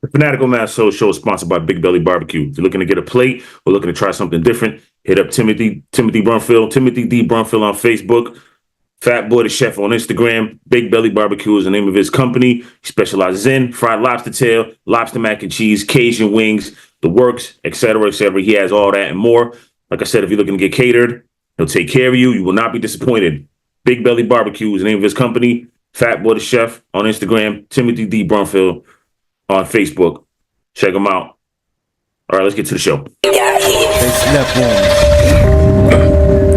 The Fanatical Massholes Show is sponsored by Big Belly Barbecue. If you're looking to get a plate or looking to try something different, hit up Timothy Brunfield on Facebook. Fat Boy the Chef on Instagram. Big Belly Barbecue is the name of his company. He specializes in fried lobster tail, lobster mac and cheese, Cajun wings, the works, etc., etc. He has all that and more. Like I said, if you're looking to get catered, he'll take care of you. You will not be disappointed. Big Belly Barbecue is the name of his company. Fat Boy the Chef on Instagram. Timothy D. Brunfield on Facebook. Check him out. All right, let's get to the show. They slept on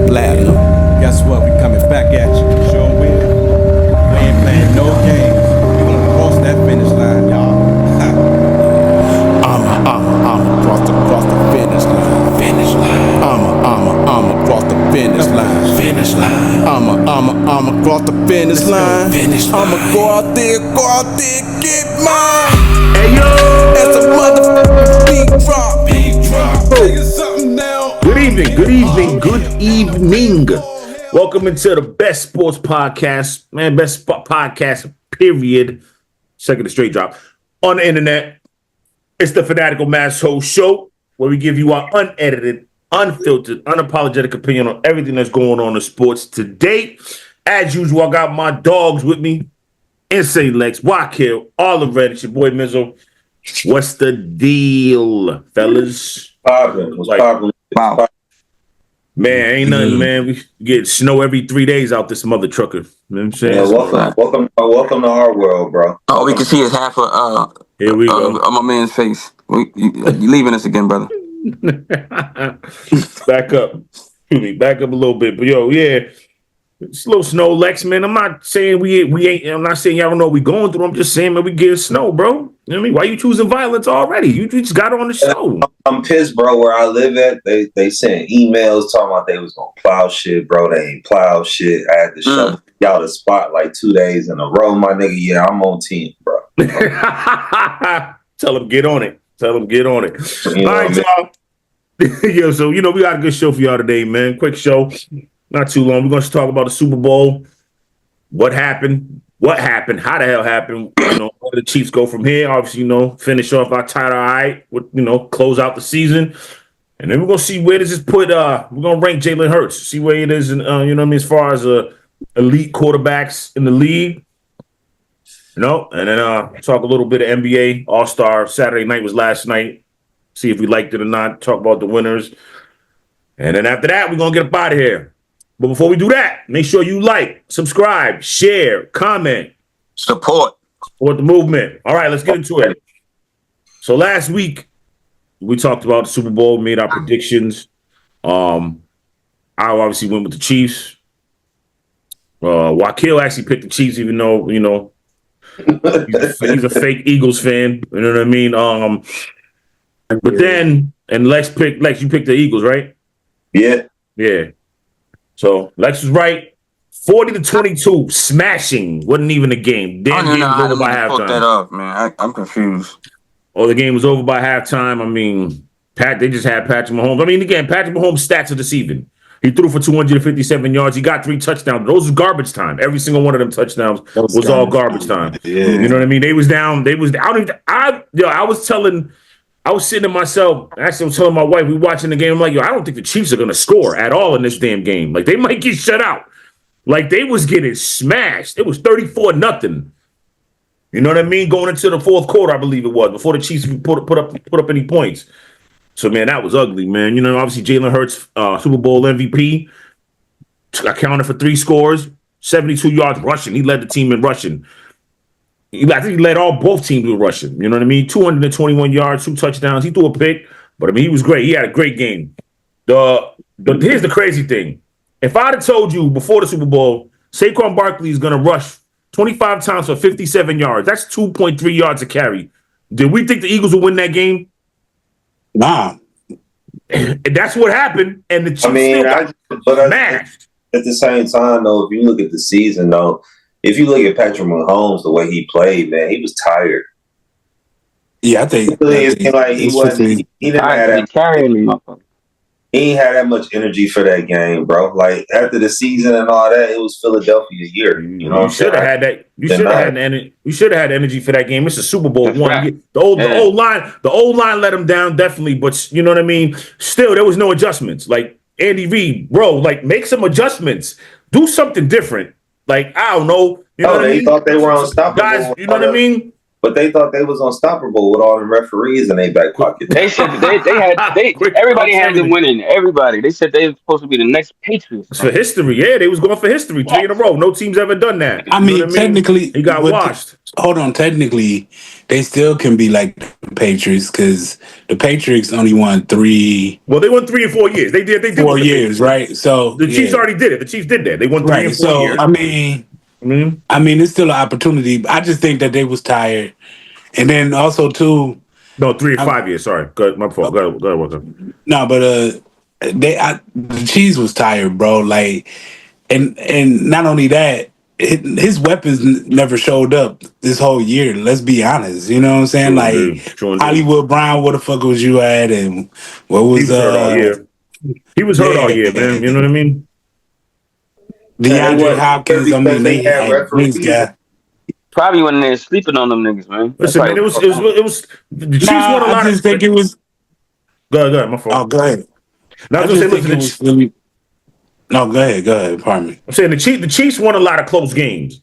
Platinum. Guess what? We coming back at you. Sure will. We ain't playing no games. We gonna cross that finish line, y'all. I'm across the finish line. Finish line. I'm across the finish line. Finish line. I'm across the finish line. Finish line. I'ma go out there, get mine. Hey yo! That's a motherfucking big drop. Big drop. Taking something now. Good evening. Welcome into the best sports podcast, man. Best podcast, period. Second straight drop on the internet. It's the Fanatical Massholes Show, where we give you our unedited, unfiltered, unapologetic opinion on everything that's going on in sports today. As usual, I got my dogs with me. Insane Lex, Wakil, all the red. It's your boy Mizzo. What's the deal, fellas? Wow. Man, ain't nothing, man. We get snow every 3 days out this mother trucker. You know what I'm saying? Yeah, welcome to our world, bro. All we can see is half of Here we go. my man's face. You leaving us again, brother? Back up. Excuse me, back up a little bit. But yo, yeah. It's a little snow, Lex, man. I'm not saying we ain't. I'm not saying y'all don't know what we going through. I'm just saying, man, we get snow, bro. You know what I mean? Why you choosing violence already? You just got on the show. I'm pissed, bro. Where I live at, they sent emails talking about they was gonna plow shit, bro. They ain't plow shit. I had to show y'all the spot like 2 days in a row, my nigga. Yeah, I'm on 10, bro. Tell them get on it. All right, y'all. Yo, so we got a good show for y'all today, man. Quick show. Not too long. We're going to talk about the Super Bowl. What happened? How the hell happened? Where do the Chiefs go from here? Obviously, finish off our title, all right, with, close out the season. And then we're going to see where does this put, we're going to rank Jalen Hurts, see where it is, in, as far as elite quarterbacks in the league. And then talk a little bit of NBA All-Star. Saturday night was last night. See if we liked it or not. Talk about the winners. And then after that, we're going to get up out of here. But before we do that, make sure you like, subscribe, share, comment. Support the movement. All right, let's get into it. So last week, we talked about the Super Bowl, made our predictions. I obviously went with the Chiefs. Wakil actually picked the Chiefs, even though, he's a fake Eagles fan. You know what I mean? But then, and Lex, you picked the Eagles, right? Yeah. So Lex was right. 40-22, smashing. Wasn't even a game. Damn, game was over by halftime. That up, man. I'm confused. The game was over by halftime. I mean, they just had Patrick Mahomes. I mean, again, Patrick Mahomes' stats are deceiving. He threw for 257 yards. He got 3 touchdowns. Those was garbage time. Every single one of them touchdowns was all garbage time. Yeah. You know what I mean? They was down. I was sitting to myself, actually, I was telling my wife, we watching the game. I'm like, I don't think the Chiefs are going to score at all in this damn game. Like, they might get shut out. Like, they was getting smashed. It was 34-0. You know what I mean? Going into the fourth quarter, I believe it was, before the Chiefs put up any points. So, man, that was ugly, man. Obviously, Jalen Hurts, Super Bowl MVP, accounted for 3 scores, 72 yards rushing. He led the team in rushing. I think he led both teams with rushing. You know what I mean? 221 yards, 2 touchdowns. He threw a pick, but I mean, he was great. He had a great game. Here's the crazy thing. If I'd have told you before the Super Bowl, Saquon Barkley is going to rush 25 times for 57 yards, that's 2.3 yards a carry. Did we think the Eagles would win that game? Nah. And that's what happened. And the Chiefs still got smashed. At the same time, though, if you look at the season, though, if you look at Patrick Mahomes, the way he played, man, he was tired. Yeah, I think he didn't have that. he ain't had that much energy for that game, bro. Like after the season and all that, it was Philadelphia year. You know, you should have had that. You should have had you should have had energy for that game. It's a Super Bowl That's one. right. The old line let him down definitely, but you know what I mean. Still, there was no adjustments. Like Andy Reid, bro, like make some adjustments. Do something different. Like I don't know. You know what I mean? Thought they were unstoppable, guys. You know what I mean? But they thought they was unstoppable with all the referees in their back pocket. They said everybody had them winning. Everybody. They said they were supposed to be the next Patriots. For history, yeah, they was going for history 3 in a row. No team's ever done that. I mean, technically, he got washed. Hold on, technically, they still can be like the Patriots because the Patriots only won 3. Well, they won 3 and 4 years. They did 4 years, right? So the Chiefs already did it. The Chiefs did that. They won 3 and 4 years. I mean, it's still an opportunity. I just think that they was tired, and then also too. No, 3 and 5 years. Sorry, go ahead, my fault. Go ahead, Walker. No, but the Chiefs was tired, bro. Like, and not only that, his weapons never showed up this whole year. Let's be honest. You know what I'm saying? Hollywood Brown, where the fuck was you at? And what was he was hurt all year? He was hurt all year, man. You know what I mean? DeAndre Hopkins. I mean, they had this guy. Probably when they're sleeping on them niggas, man. Listen, man, it was the Chiefs won a lot. I just think it was. Go ahead, my fault. Oh, go ahead. Now, No, go ahead. Pardon me. I'm saying the Chiefs won a lot of close games.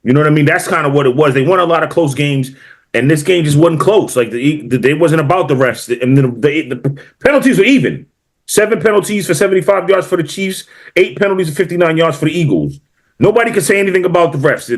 You know what I mean? That's kind of what it was. They won a lot of close games, and this game just wasn't close. Like they wasn't about the refs, and the penalties were even. 7 penalties for 75 yards for the Chiefs, 8 penalties for 59 yards for the Eagles. Nobody can say anything about the refs.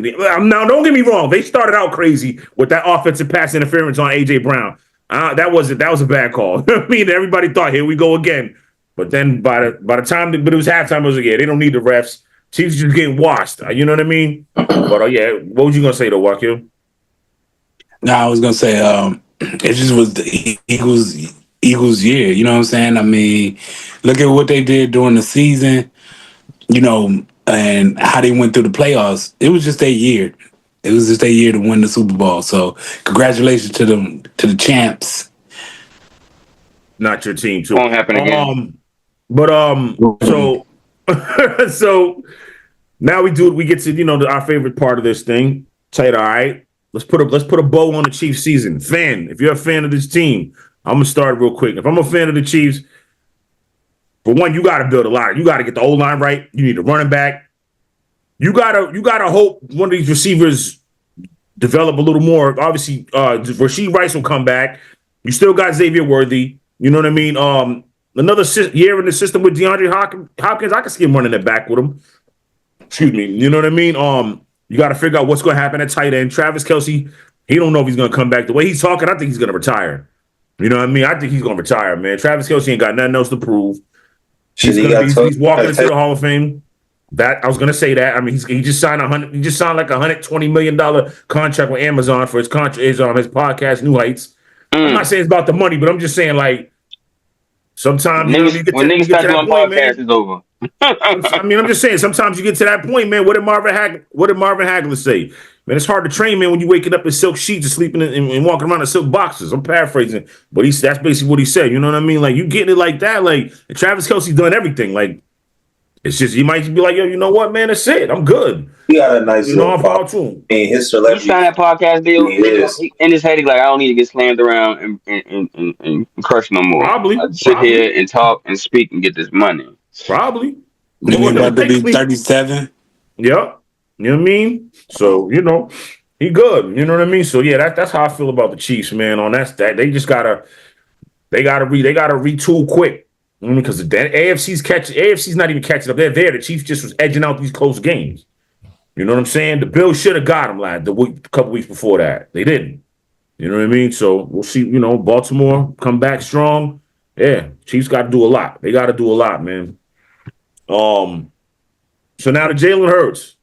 Now, don't get me wrong. They started out crazy with that offensive pass interference on A.J. Brown. That was a bad call. I mean, everybody thought, here we go again. But then by the time it was halftime, it was like, yeah, they don't need the refs. Chiefs just getting washed. You know what I mean? But yeah, what was you gonna say though, Wakil? No, I was gonna say it just was the Eagles year. You know what I'm saying? I mean, look at what they did during the season. You know, and how they went through the playoffs. It was just their year. It was just their year to win the Super Bowl. So congratulations to the champs. Not your team too. Won't happen again. So so now we get to our favorite part of this thing. Tell you, all right, let's put a bow on the Chiefs season. If you're a fan of this team, I'm gonna start real quick. If I'm a fan of the Chiefs, for one, you got to build a lot. You got to get the O-line right. You need a running back. You gotta hope one of these receivers develop a little more. Obviously, Rashee Rice will come back. You still got Xavier Worthy. You know what I mean? Another year in the system with DeAndre Hopkins, I can see him running it back with him. Excuse me. You know what I mean? You got to figure out what's going to happen at tight end. Travis Kelce, he don't know if he's going to come back. The way he's talking, I think he's going to retire. You know what I mean? I think he's going to retire, man. Travis Kelce ain't got nothing else to prove. He's walking into the Hall of Fame. That I was gonna say that. I mean, he just signed like $120 million contract with Amazon for his podcast New Heights. I'm not saying it's about the money, but I'm just saying like sometimes when niggas start doing podcasts, it's over. I'm just saying sometimes you get to that point, man. What did Marvin Hagler say? Man, it's hard to train, man, when you waking up in silk sheets and sleeping and walking around in silk boxes. I'm paraphrasing, but that's basically what he said. You know what I mean? Like you getting it like that, like Travis Kelce's done everything. Like it's just you might be like, yo, you know what, man? That's it. I'm good. He got a nice little power too. In his celebrity. He signed that podcast deal. In his head, he's like, I don't need to get slammed around and crushed no more. Probably. I sit here and talk and speak and get this money. Probably. He's about to be 37. Yep. You know what I mean? So, he good. You know what I mean? So yeah, that's how I feel about the Chiefs, man. On that they just gotta retool quick. Because the AFC's not even catching up. They're there. The Chiefs just was edging out these close games. You know what I'm saying? The Bills should have got them a couple weeks before that. They didn't. You know what I mean? So we'll see, Baltimore come back strong. Yeah, Chiefs got to do a lot. They got to do a lot, man. So now to Jalen Hurts.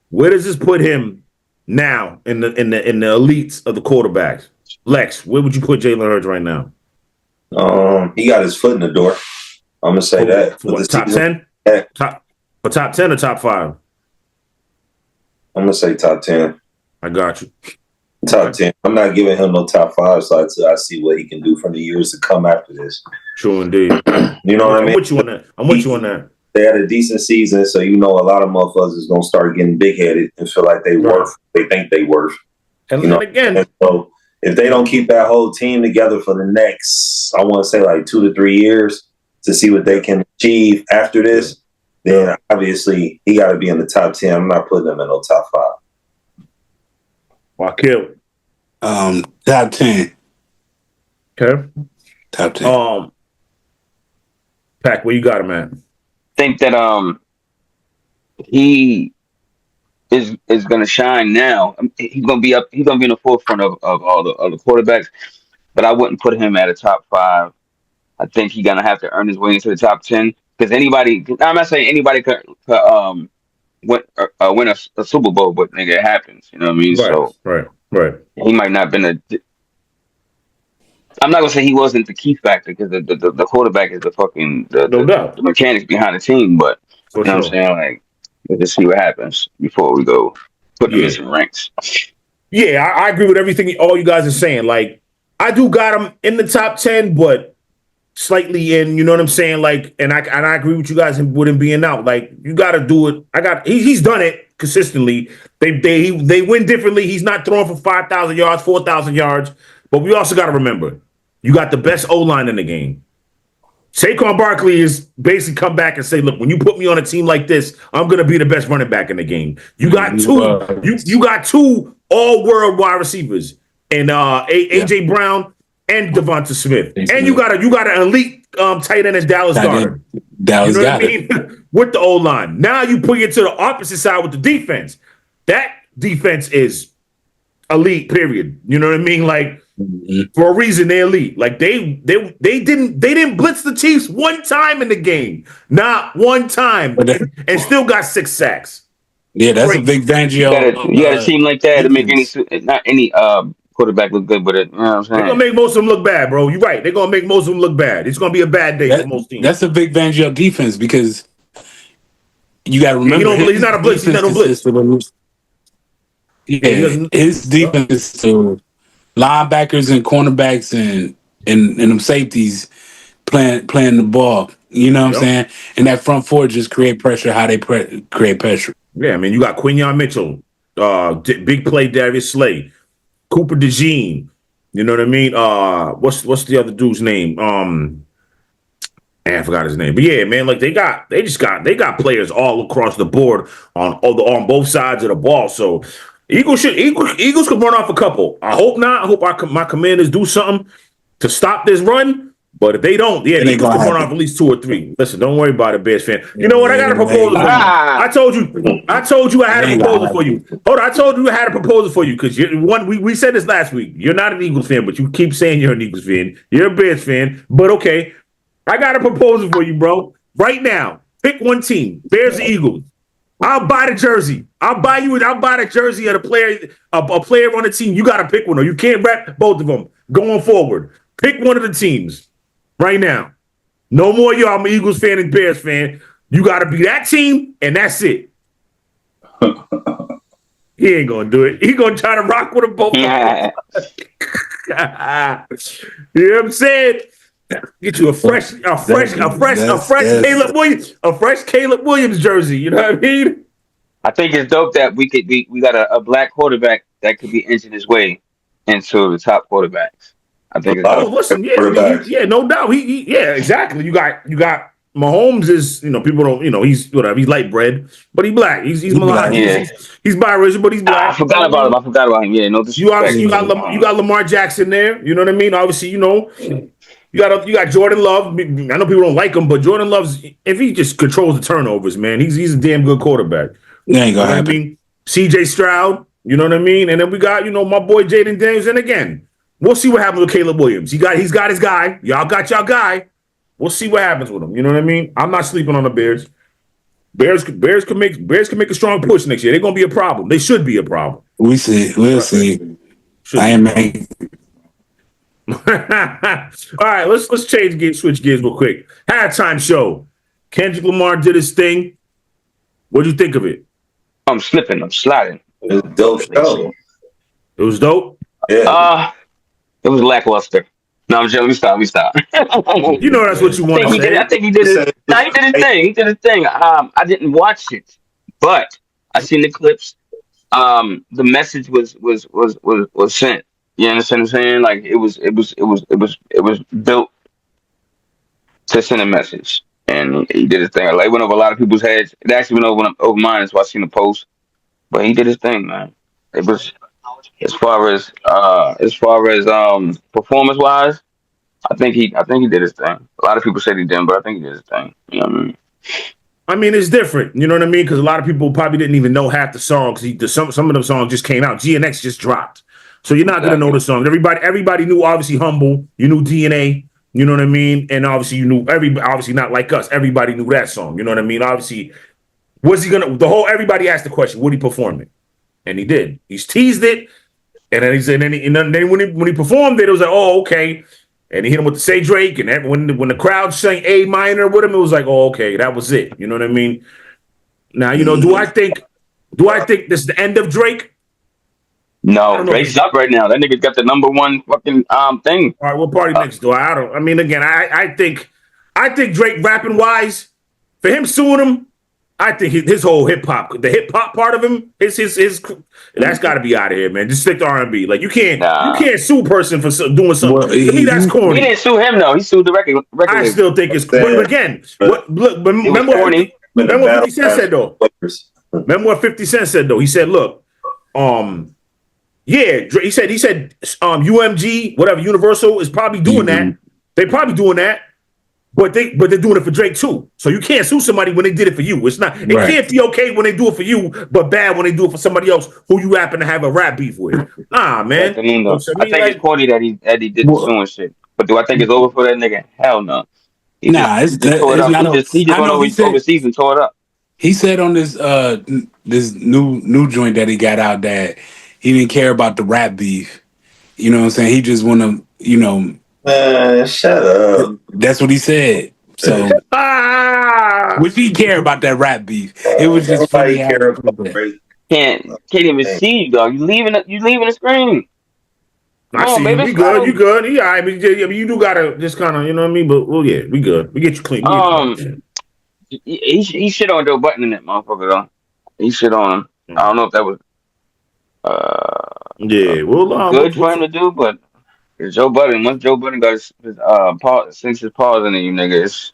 Where does this put him now in the elites of the quarterbacks? Lex, where would you put Jalen Hurts right now? He got his foot in the door. I'm gonna say that. For what, top 10? Top 10 or top 5? I'm gonna say top 10. I got you. Top 10. I'm not giving him no top 5 so until I see what he can do from the years to come after this. True indeed. You know what I mean? I'm with you on that. I'm with you on that. They had a decent season, so you know a lot of motherfuckers is gonna start getting big headed and feel like they worth. They think they worth. And, you know? and again, and so if they don't keep that whole team together for the next, I want to say like 2 to 3 years to see what they can achieve after this, then obviously he got to be in the top 10. I'm not putting him in no top 5. Wakil. Top 10. Okay. Top 10. Pac, where you got him at? Think that he is gonna shine now. He's gonna be up. He's gonna be in the forefront of all the other quarterbacks. But I wouldn't put him at a top 5. I think he's gonna have to earn his way into the top 10 because anybody. I'm not saying anybody could win a Super Bowl, but nigga, it happens. You know what I mean? Right. He might not have been a. I'm not gonna say he wasn't the key factor because the quarterback is the fucking the mechanics behind the team, but you know what I'm saying? Like, let's just see what happens before we go put them in some ranks. Yeah, I agree with everything all you guys are saying. Like, I do got him in the top 10, but slightly in. You know what I'm saying? Like, and I agree with you guys with him being out. Like, you got to do it. He's done it consistently. They win differently. He's not throwing for 5,000 yards, 4,000 yards. But we also got to remember, you got the best O-line in the game. Saquon Barkley is basically come back and say, look, when you put me on a team like this, I'm going to be the best running back in the game. You got you got two all-world wide receivers and A.J. Brown and Devonta Smith. And you got an elite tight end as Dallas Goedert. Dallas, you know what I mean? With the O-line. Now you put it to the opposite side with the defense. That defense is elite, period. You know what I mean? Like, for a reason, they're elite. Like they didn't blitz the Chiefs one time in the game, not one time, and still got 6 sacks. Yeah, that's a big Fangio. You got a team like that to make any quarterback look good, but you know what I'm saying? They're gonna make most of them look bad, bro. You're right. They're gonna make most of them look bad. It's gonna be a bad day for most teams. That's a big Fangio defense because you got to remember he's not a blitz. He's not a blitz. Yeah, his defense is to linebackers and cornerbacks and them safeties playing the ball. You know what I'm saying? And that front four just create pressure. How they create pressure. Yeah, I mean, you got Quinyon Mitchell, big play Darius Slay, Cooper DeJean. You know what I mean? What's the other dude's name? I forgot his name. But yeah, man, like they got players all across the board on both sides of the ball. So Eagles could run off a couple. I hope not. I hope my commanders do something to stop this run. But if they don't, the Eagles could run off at least 2 or 3. Listen, don't worry about it, Bears fan. You know what? I got a proposal for you. I told you I had a proposal for you. Hold on, I told you I had a proposal for you because we said this last week. You're not an Eagles fan, but you keep saying you're an Eagles fan. You're a Bears fan, but okay. I got a proposal for you, bro. Right now, pick one team. Bears or Eagles. I'll buy the jersey. I'll buy the jersey of a player on the team. You got to pick one, or you can't rep both of them going forward. Pick one of the teams right now. No more y'all. I'm an Eagles fan and Bears fan. You got to be that team, and that's it. He ain't gonna do it. He gonna try to rock with them both. Yeah. You know what I'm saying? Get you a fresh Caleb Williams jersey. You know what I mean? I think it's dope that we got a black quarterback that could be inching his way into the top quarterbacks. I think it's dope. Listen, yeah, no doubt. Yeah, exactly. You got Mahomes is, people don't, he's whatever. He's light bread, but he's black. He's Milan. Yeah. He's biracial, but he's black. I forgot about him. Yeah, no disrespect. You got Lamar Jackson there. You know what I mean? Obviously, you got Jordan Love. I know people don't like him, but Jordan Love's, if he just controls the turnovers, man, he's a damn good quarterback. Yeah, ain't gonna happen. CJ Stroud, you know what I mean? And then we got, my boy Jaden Daniels. And again, we'll see what happens with Caleb Williams. He's got his guy. Y'all got y'all guy. We'll see what happens with him. You know what I mean? I'm not sleeping on the Bears. Bears can make a strong push next year. They're gonna be a problem. They should be a problem. We'll see. I am making. All right, let's switch gears real quick. Halftime show. Kendrick Lamar did his thing. What'd you think of it? I'm slipping. I'm sliding. It was a dope show. It It was dope. Yeah. It was lackluster. No, I'm joking. We stop. You know that's what you want to say. I think he did it. No, he did his thing. He did his thing. I didn't watch it, but I seen the clips. The message was sent. You understand what I'm saying? Like it was built to send a message, and he did his thing. Like it went over a lot of people's heads. It actually went over mine. That's why I seen the post. But he did his thing, man. It was as far as performance wise. I think he did his thing. A lot of people said he didn't, but I think he did his thing. You know what I mean? I mean, it's different. You know what I mean? Because a lot of people probably didn't even know half the songs. Some of them songs just came out. GNX just dropped, so you're not gonna know the song. Everybody knew obviously Humble. You knew DNA. You know what I mean? And obviously you knew everybody. Obviously not like us. Everybody knew that song. You know what I mean? Obviously, was he gonna? Everybody asked the question, would he perform it? And he did. He's teased it, and then he said, and then when he performed it, it was like, oh, okay. And he hit him with the Say Drake, and when the crowd sang A minor with him, it was like, oh, okay, that was it. You know what I mean? Now, you know, do I think this is the end of Drake? No, Drake's up right now. That nigga's got the number one fucking thing. All right, what party next do I mean, again, I think Drake rapping wise, for him suing him, I think his whole the hip hop part of him, his that's got to be out of here, man. Just stick to R&B. Like you can't sue a person for doing something. Well, to me, that's corny. He didn't sue him though. He sued the record. I still think it's corny. But again, remember what 50 Cent said though. Remember what 50 Cent said though. He said, "Look, yeah." He said, UMG, whatever, Universal is probably doing that. They probably doing that. But they're doing it for Drake too. So you can't sue somebody when they did it for you. It can't be okay when they do it for you, but bad when they do it for somebody else who you happen to have a rap beef with. Nah, man. I think it's corny that he did the suing shit. But do I think it's over for that nigga? Hell no. He just went overseas and tore it up. He said on this this new joint that he got out that he didn't care about the rap beef. You know what I'm saying? He just want to, you know. Man, shut up. That's what he said. So, would he care about that rap beef? It was just funny. Can't even see you, dog. You leaving the screen. I see you. You good. Yeah, I mean, you do gotta just kind of, you know what I mean. But well, yeah, we good. We get you clean. He shit on Joe Budden in that motherfucker though. He shit on him. I don't know if that was good for him to do, but. Once Joe Budden got his since his paws in you niggas.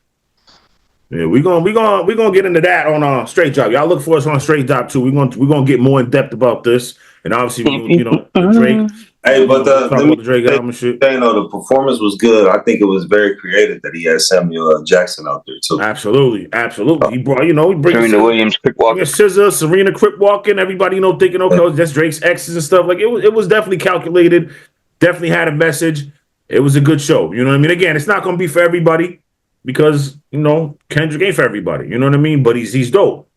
Yeah, we gonna get into that on Straight Drop. Y'all look for us on Straight Drop too. We're gonna get more in depth about this, and obviously, you know, Drake. Hey, but the Drake album shit. You know, the performance was good. I think it was very creative that he had Samuel Jackson out there too. Absolutely. He brought, he brings Serena Williams, Crip Walker, SZA, Serena Crip Walking. Everybody, thinking, okay, that's Drake's exes and stuff. Like it was definitely calculated. Definitely had a message. It was a good show. You know what I mean? Again, it's not going to be for everybody because, Kendrick ain't for everybody. You know what I mean? But he's dope.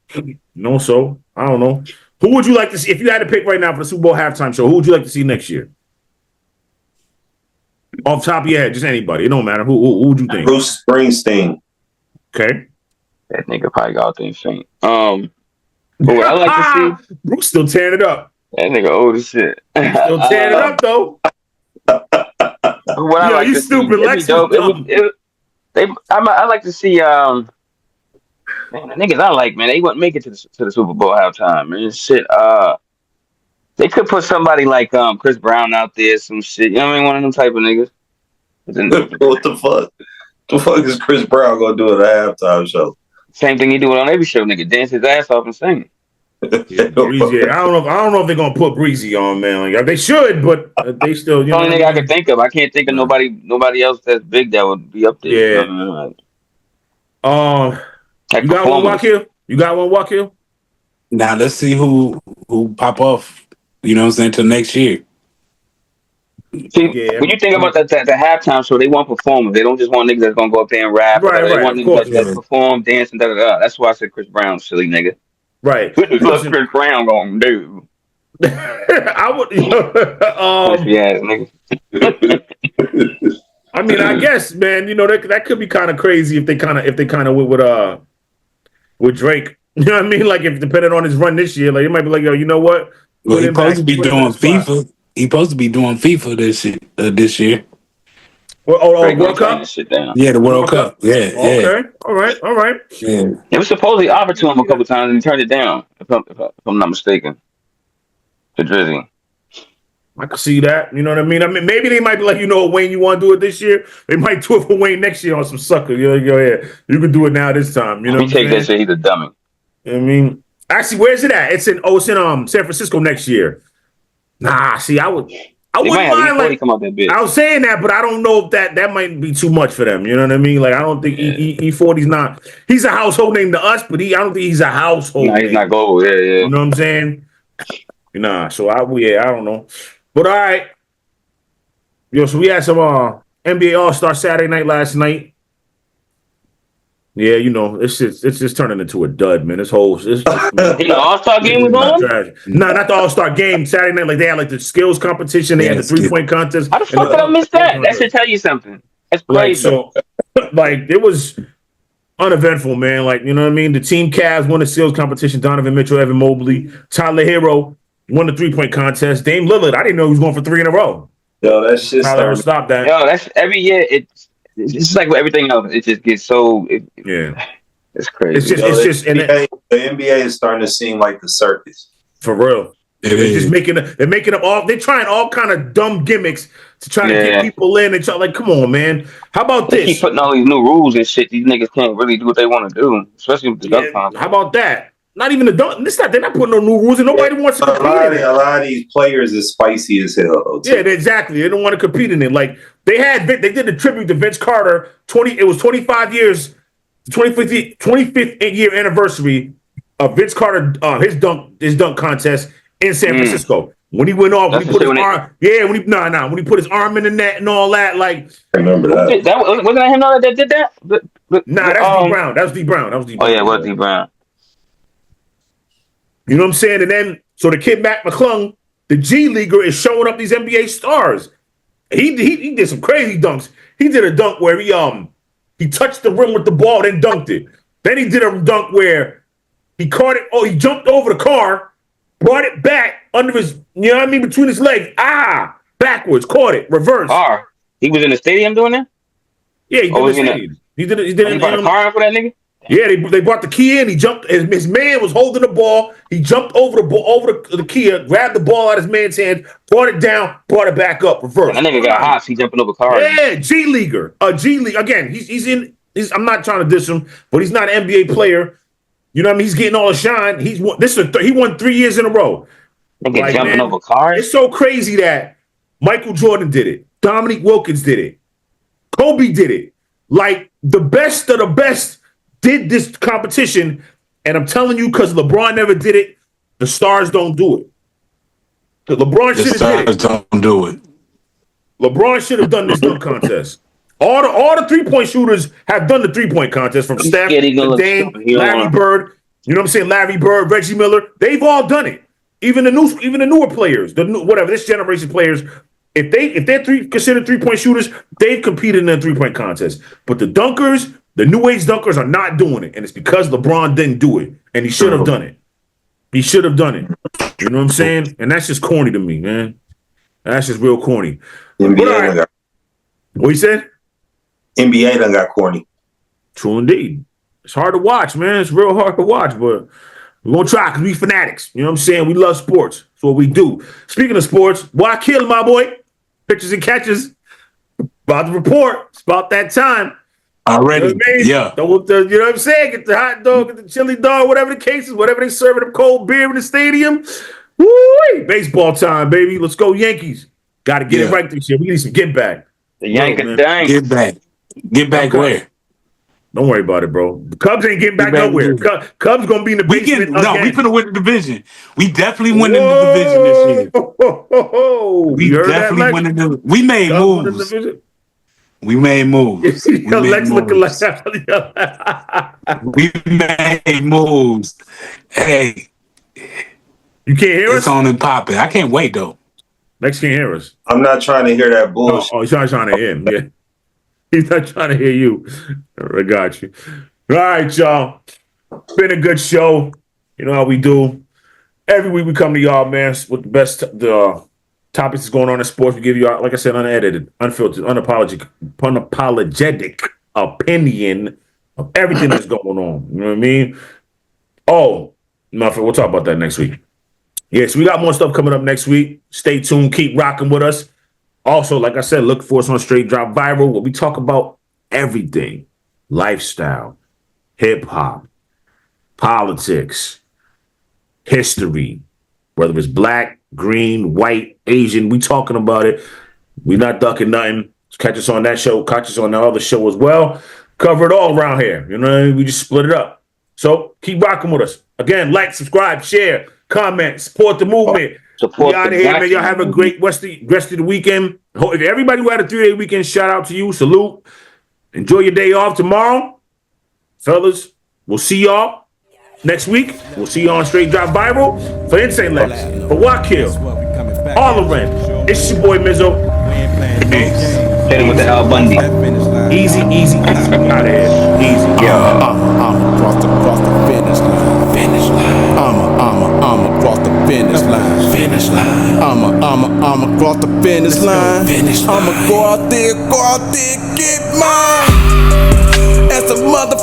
So I don't know. Who would you like to see? If you had to pick right now for the Super Bowl halftime show, who would you like to see next year? Off the top of your head, just anybody. It don't matter. Who would you think? Bruce Springsteen. Okay. That nigga probably got things faint. Who would I like to see? Bruce still tearing it up. That nigga old as shit. Still tearing it up, though. What I like you to stupid see, Lex. I like to see man, the niggas I like, man, they wouldn't make it to the Super Bowl halftime, man. Shit. They could put somebody like Chris Brown out there, some shit. You know what I mean? One of them type of niggas. What the fuck? The fuck is Chris Brown gonna do at a halftime show? Same thing he do on every show, nigga. Dance his ass off and sing. Breezy, I don't know if they're gonna put Breezy on, man. Like they should, but they still. The only nigga I can think of. I can't think of nobody else that's big that would be up there. Yeah. You got one, Wakil? You got one, Wakil? Now let's see who pop off. You know what I'm saying? Till next year. See, when you think about the halftime show, they want performers. They don't just want niggas that's gonna go up there and rap. Right, they want niggas that perform, dance, and da. That's why I said Chris Brown, silly nigga. Right. What is Chris Brown gonna do? I would. I mean, I guess, man. That could be kind of crazy if they kind of went with Drake. You know what I mean? Like if depending on his run this year, like it might be like, yo, you know what? Well, he's supposed to be doing FIFA. He supposed to be doing FIFA this year. World This Cup? shit down. Yeah, the World Cup. Yeah, Okay. All right. yeah. It was supposedly offered to him a couple times and he turned it down. If I'm not mistaken, to Drizzy. I can see that. You know what I mean? Maybe they might be like, Wayne, you want to do it this year? They might do it for Wayne next year on some sucker. Go ahead. You can do it now this time. You know He what I'm take that saying? shit. He's a dummy. I mean, actually, where's it at? It's in San Francisco next year. Nah, see, I wouldn't They might have mind. E40 Like, come out that bitch. I was saying that, but I don't know if that might be too much for them. You know what I mean? Like, I don't think E40's not. He's a household name to us, but I don't think he's a household. Nah, he's name. not gold. Yeah. You know what I'm saying? Nah. So I don't know. But all right. Yo, so we had some NBA All-Star Saturday night last night. Yeah, it's just turning into a dud, man. The All-Star game was on? No, not the All-Star game. Saturday night, like they had like the skills competition, they had the 3-point contest. How the fuck did I miss that? That should tell you something. That's crazy. It was uneventful, man. Like, you know what I mean? The Team Cavs won the skills competition. Donovan Mitchell, Evan Mobley, Tyler Hero won the 3-point contest. Dame Lillard, I didn't know he was going for 3 in a row. Yo, that shit Tyler stopped that. Yo, that's every year. It's like with everything else. It just gets so. Yeah. It's crazy. It's just the NBA is starting to seem like the circus. For real. They're just making up all. They're trying all kind of dumb gimmicks to try to get people in. And try, like, come on, man. How about they this? Keep putting all these new rules and shit. These niggas can't really do what they want to do, especially with the dunk contest. How about that? Not even the dunk. They're not putting no new rules, and nobody wants to compete in it. A lot of these players is spicy as hell. Yeah, exactly. They don't want to compete in it. Like they did a tribute to Vince Carter. It was 25 years, 25th year anniversary of Vince Carter, his dunk contest in San Francisco. When he went off, when he put his arm, when he put his arm in the net and all that, like I remember that. That wasn't that him that did that? That's D Brown. That was D Brown. Oh yeah, it was D Brown. You know what I'm saying? And then, so the kid Mac McClung, the G Leaguer, is showing up these NBA stars. He did some crazy dunks. He did a dunk where he touched the rim with the ball, then dunked it. Then he did a dunk where he caught it. Oh, he jumped over the car, brought it back under his, you know what I mean, between his legs. Backwards, caught it, reverse. Car. He was in the stadium doing that? Yeah, he did the stadium. He did it. He brought a car in for that nigga? Yeah, they brought the key in. He jumped. His man was holding the ball. He jumped over the ball, over the key, grabbed the ball out of his man's hand, brought it down, brought it back up, reverse. And that nigga got hot. He jumping over cars. Yeah, G Leaguer. G League again. I'm not trying to diss him, but he's not an NBA player. You know what I mean? He's getting all the shine. He won 3 years in a row. Nigga jumping over cars. It's so crazy that Michael Jordan did it. Dominique Wilkins did it. Kobe did it. Like the best of the best did this competition, and I'm telling you, because LeBron never did it, the stars don't do it. LeBron should have did it. Don't do it. LeBron should have done this dunk contest. All the 3-point shooters have done the 3-point contest, from Steph to Dame, Larry Bird. You know what I'm saying? Larry Bird, Reggie Miller. They've all done it. Even the newer players, this generation players. If they're considered 3-point shooters, they've competed in the 3-point contest. But the dunkers, the new age dunkers, are not doing it, and it's because LeBron didn't do it, and he should have done it. He should have done it. You know what I'm saying? And that's just corny to me, man. That's just real corny. NBA what you said? NBA done got corny. True indeed. It's hard to watch, man. It's real hard to watch, but we're going to try because we fanatics. You know what I'm saying? We love sports. That's what we do. Speaking of sports, Wakil, my boy, pitches and catches, about to report. It's about that time. Already, you know what I mean? Yeah. You know what I'm saying? Get the hot dog, get the chili dog, whatever the case is, whatever they serving them cold beer in the stadium. Woo! Baseball time, baby. Let's go Yankees. Got to get it right this year. We need some get back. The Yankees, dang. Get back. Get back where? Don't worry about it, bro. The Cubs ain't getting back nowhere. Cubs gonna be in the basement. We finna win the division. We definitely winning the division this year. We definitely winning the. We made moves. We made moves. Lex looking like we made moves. Hey, you can't hear us? It's on and popping. I can't wait though. Lex can't hear us. I'm not trying to hear that bullshit. Oh, he's not trying to hear him. Yeah. He's not trying to hear you. I got you. All right, y'all. Been a good show. You know how we do. Every week we come to y'all, man, with the topics is going on in sports. We give you, like I said, unedited, unfiltered, unapologetic opinion of everything that's going on. You know what I mean? Oh, nothing. We'll talk about that next week. Yes, we got more stuff coming up next week. Stay tuned. Keep rocking with us. Also, like I said, look for us on Straight Drop Viral, where we talk about everything: lifestyle, hip hop, politics, history, whether it's black, green, white, Asian. We talking about it. We not ducking nothing. Catch us on that show. Catch us on the other show as well. Cover it all around here. You know what I mean? We just split it up. So keep rocking with us. Again, like, subscribe, share, comment, support the movement. Support we out of here, man. Y'all have a great rest of the weekend. Everybody who had a 3-day weekend, shout out to you. Salute. Enjoy your day off tomorrow. Fellas, we'll see y'all next week. We'll see y'all on Straight Drop Viral. For Insane Lex, for Wakil, Loren, it's your boy Mizzo. Peace. Hit him with the Al Bundy. Easy. Out of here. Easy. I'm across the finish line. Finish line. I'm across the finish line. Finish line. I'm across the finish line. I'ma go out there, get mine. As a mother